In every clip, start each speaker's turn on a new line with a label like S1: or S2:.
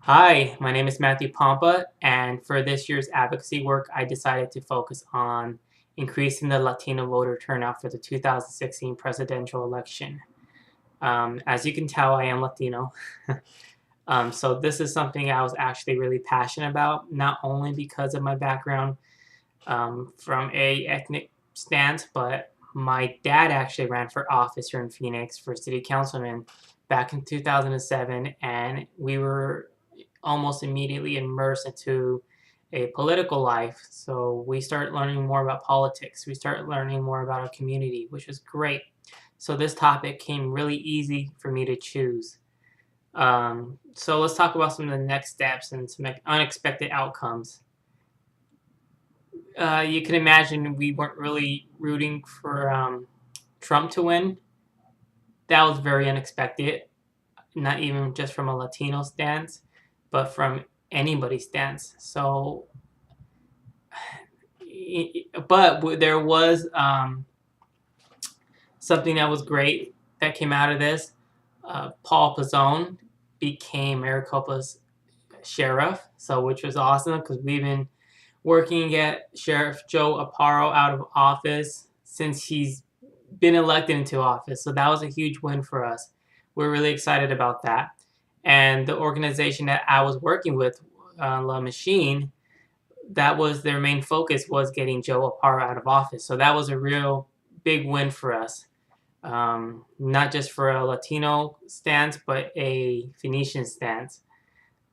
S1: Hi, my name is Matthew Pompa, and for this year's advocacy work, I decided to focus on increasing the Latino voter turnout for the 2016 presidential election. As you can tell, I am Latino. So this is something I was actually really passionate about, not only because of my background from a ethnic stance, but my dad actually ran for office here in Phoenix for city councilman back in 2007, and we were almost immediately immersed into a political life. So we start learning more about politics. We start learning more about our community, which was great. So this topic came really easy for me to choose. So let's talk about some of the next steps and some unexpected outcomes. You can imagine we weren't really rooting for Trump to win. That was very unexpected, not even just from a Latino stance, but from anybody's stance. So but there was something that was great that came out of this. Paul Pizzone became Maricopa's sheriff, so which was awesome because we've been working to get Sheriff Joe Aparo out of office since he's been elected into office. So that was a huge win for us. We're really excited about that. And the organization that I was working with, La Machine, that was their main focus was getting Joe Aparo out of office. So that was a real big win for us. Not just for a Latino stance, but a Phoenician stance.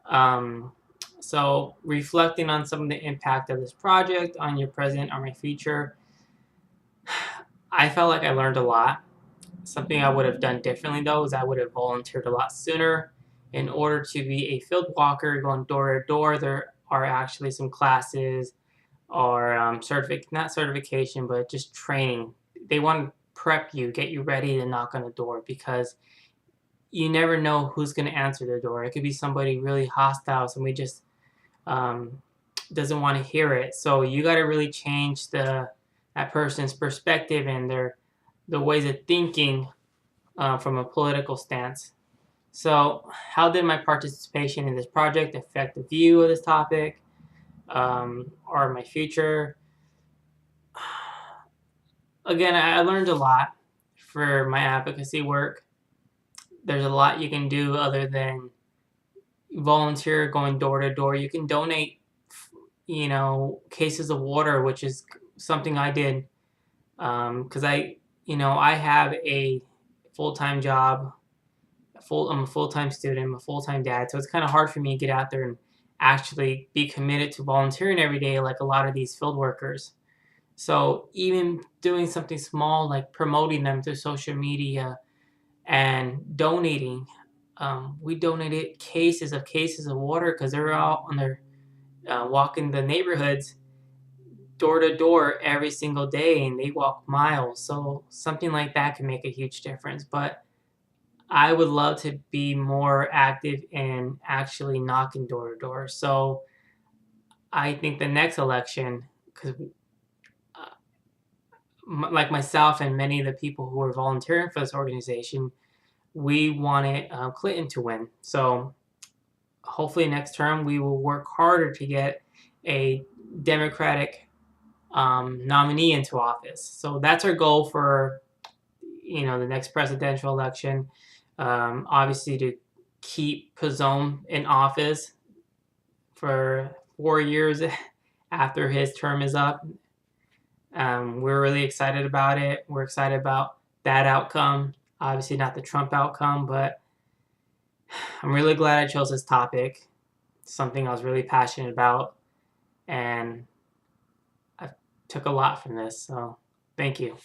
S1: Um, so reflecting on some of the impact of this project on your present or my future, I felt like I learned a lot. Something I would have done differently though is I would have volunteered a lot sooner. In order to be a field walker going door to door, there are actually some classes or not certification, but just training. They want to prep you, get you ready to knock on the door because you never know who's going to answer the door. It could be somebody really hostile, somebody just um, doesn't want to hear it. So you got to really change that person's perspective and the ways of thinking from a political stance. So, how did my participation in this project affect the view of this topic or my future? Again, I learned a lot for my advocacy work. There's a lot you can do other than volunteer going door to door. You can donate, cases of water, which is something I did because I have a full time job. I'm a full time student. I'm a full time dad, so it's kind of hard for me to get out there and actually be committed to volunteering every day like a lot of these field workers. So even doing something small like promoting them through social media and donating, we donated cases of water because they're out on their walking the neighborhoods door to door every single day and they walk miles. So something like that can make a huge difference. But I would love to be more active in actually knocking door to door. So I think the next election, because like myself and many of the people who are volunteering for this organization, we wanted Clinton to win. So hopefully next term we will work harder to get a Democratic nominee into office. So that's our goal for the next presidential election. Obviously to keep Pizzone in office for 4 years after his term is up. We're really excited about it. We're excited about that outcome. Obviously, not the Trump outcome, but I'm really glad I chose this topic. Something I was really passionate about, and I took a lot from this. So, thank you.